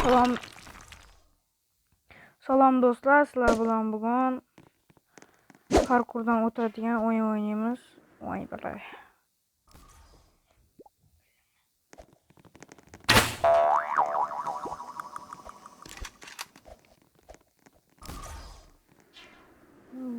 Salom, salom do'stlar, sizlar bilan bugun parkurdan o'tadigan o'yin o'ynaymiz. Voy bilay.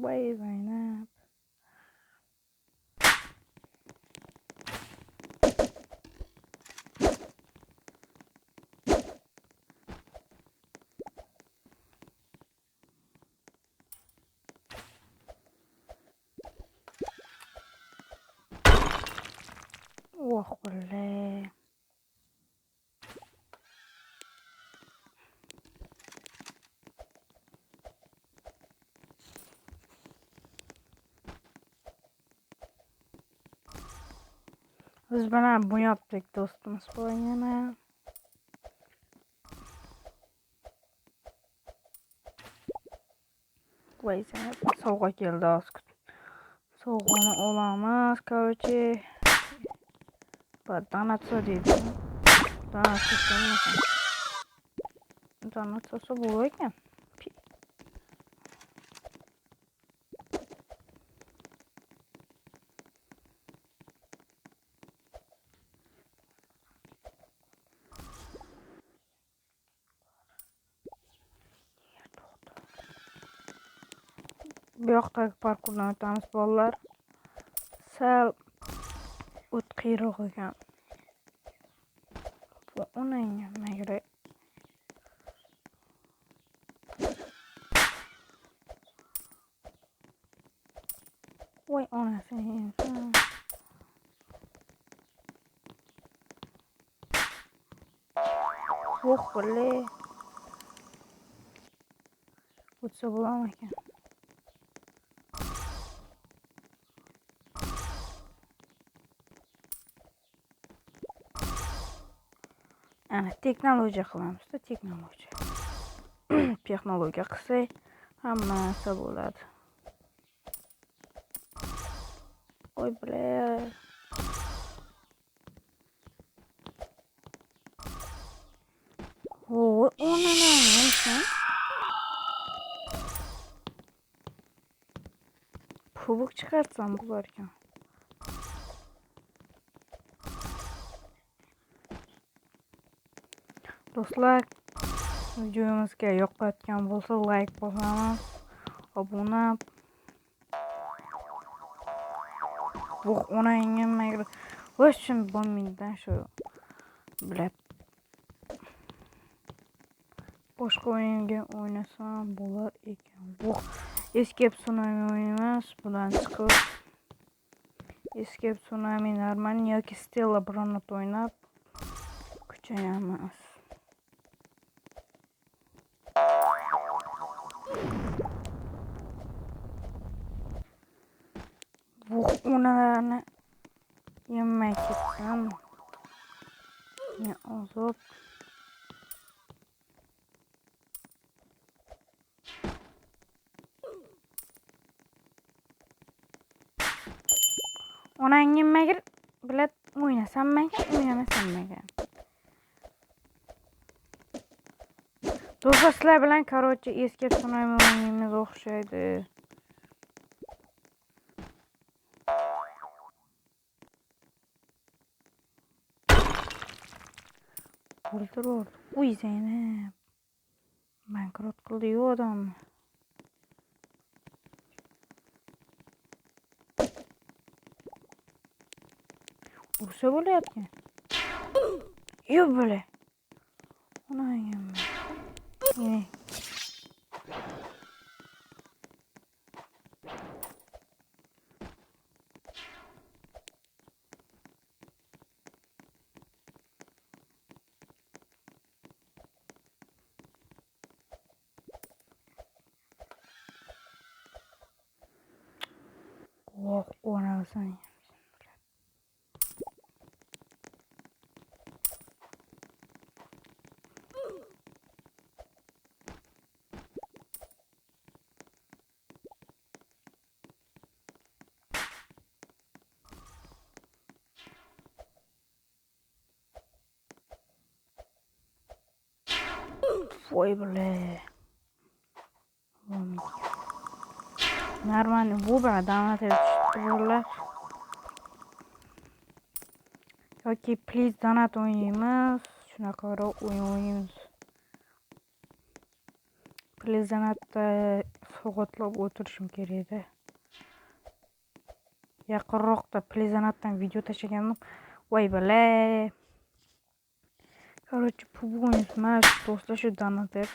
Voy Zaynab. Oh bilay. Biz bana bunu yaptık dostumuz bu oyuna. Voy Zaynab, sovg'a keldi hozir. Sovg'ani olamiz, короче. Donat deydi. Donat so'ramasam. Donat so'sa bo'lar ekan. Bu yoqdagi parkurdan o'tamiz bolalar. Sal o't qiyroq ekan. Bu onang magri. Voy onasini. Oh bilay. O'tsa bo'larmi ekan? Ana texnologiya qilamiz-da, texnologiya. Texnologiya qilsak, hamma narsa bo'ladi. Voy bilay. Voy onam. Kubuk chiqarsam bo'lar ekan. Do'stlar, videomizga yoqayotgan bo'lsa like bosamiz, obuna. Bu onangga magri. O'shim bo'lmaydi shu. Bilab. Boshqa o'yinga o'ynasam bo'lar ekan. Bu Escape Tsunami o'ynaymiz. Bundan chiqib Escape Tsunami normal yoki Stella Bronot o'ynab kuchayamiz. Bu onalarni yemay ketsam. Ya azob. Onangga magir bilat o'ynasam magan, o'ynamasam magan. Do'stlar, sizlar bilan короче Escape Tsunami o'ynaymiz o'xshaydi. O'ldirib. Uy Zaynab. Bankrot qildi-yu odamni. Ursa bo'layotgan. Yo bo'lay. Onangam. Yine. Oh, onasini. Voy bile. Normalde bu bana damat etiştirirler. Yoki please donat o'ynaymiz. Shunaqaroq o'yin o'ynaymiz. Please donatda sog'atlab o'tirishim kerak edi. Yaqinroqda please donatdan video tashlagandim. Voy bile. Короче, bugun mana shu do'stlar shu donat deb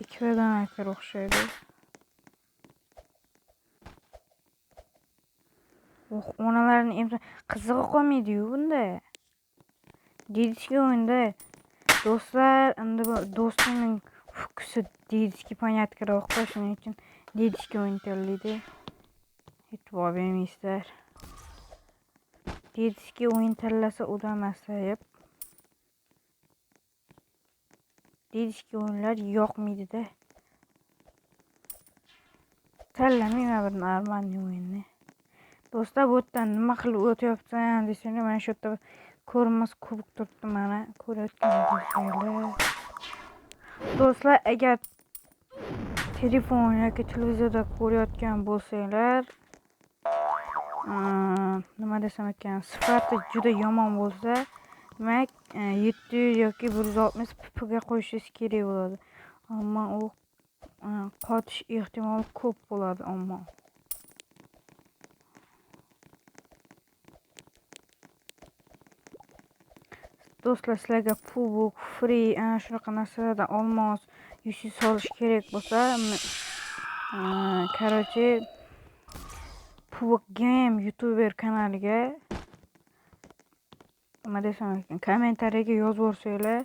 ikkita donatga o'xshaydi. Onalarning emsa qizig'i qolmaydi-yu bunda. Dedishga o'yinda do'stlar, endi do'stimning fokusi dedishga понятliroq, shuning uchun dedishga o'yin tanlaydi. E'tibor bermaysizlar. Dedishga o'yin tanlasa udamasayib. Dedishga o'yinlar yoqmaydi-da. Tanlamayman bir normal o'yinni. Do'stlar, bu yerdan nima qilib o'tyapsan desanglar, mana shu yerda ko'rinmas kubik turibdi, mana ko'rayotganingizdek. Do'stlar, agar telefon yoki televizorda ko'rayotgan bo'lsanglar, nima desam ekan, sifati juda yomon bo'lsa, demak 700 yoki 160 pp ga qo'yishingiz kerak bo'ladi. Ammo u qotish ehtimoli ko'p bo'ladi, ammo do'stlar, sizlarga kubok, free, shunaqa narsalardan olmos, yusi solish kerak bo'lsa, короче, Kubok Game YouTuber kanaliga nima desam ekan, kommentariyaga yozib yuborsanglar,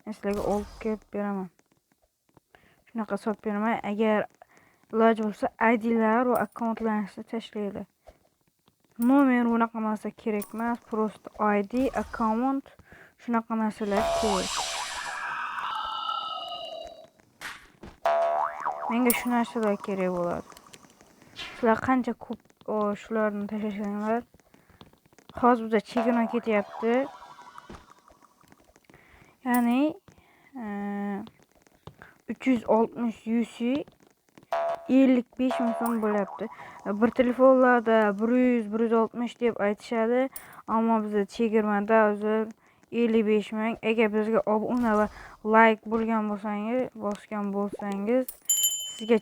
men sizlarga olib kelib beraman. Shunaqa hisob beraman. Agar iloji bo'lsa, ID'lar va akkauntlaringizni tashlanglar. Nomer unaqa narsa kerak emas, просто ID, akkaunt, shunaqa narsalar kerak. Menga shu narsalar kerak bo'ladi. Sizlar qancha ko'p shularni tashlashinglar, hozir bizda chegirma ketyapti. Ya'ni 360 UC 55 ming so'm bo'lyapti. Bir telefonlarda 100-160 deb aytishadi, ammo bizda chegirmada hozir 55 ming. Agar bizga obuna va like bosgan bo'lsangiz, sizga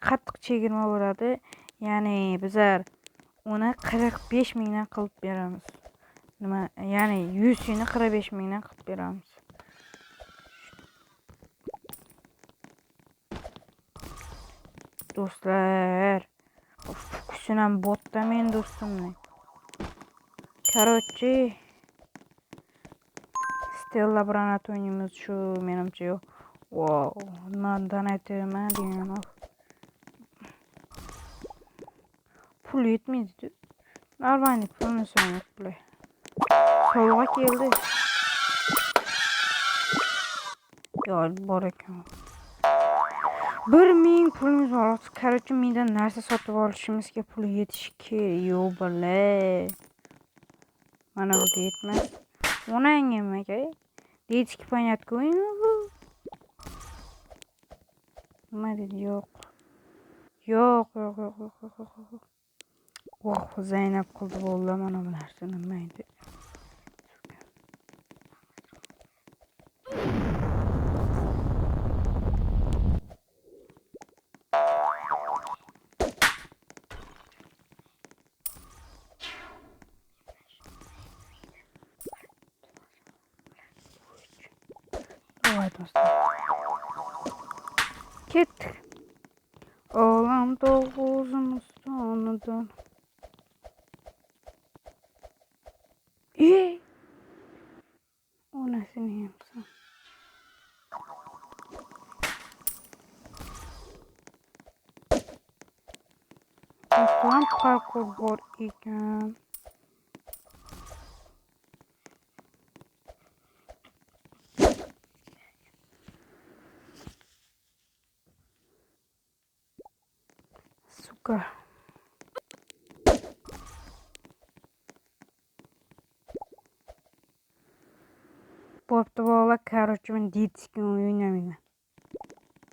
qattiq chegirma bo'ladi. Ya'ni bizlar uni 45 mingdan qilib beramiz. Ya'ni 100 ni 45 mingdan qilib beramiz. Do'stlar, fokusinam botda men do'stimning. Короче, Stella Branat o'ynaymiz shu, menimcha yo'q. Wow, donatman degan. Pul yetmaydi. Normalniy pulni so'rayapti bular. Sovg'a keldi. Yo, bor ekan. 1000 pulimiz bor. Короче, mendan narsa sotib olishimizga pul yetishi kerak. Yo'q bile. Mana bu yetmas. Onangam aka. Deyishga понятно o'yin. Nima dedi? Yo'q. Oh, Zaynab qildi bo'ldi mana bu narsa nima edi? Voy do'stlar. Ketdik. Olam to'g'uzimiz tonidan. Onasini yemsan. Aslan parkur bor ekan. Suka. Bo'pti bolalar, короче men Dead Skin o'ynamayman.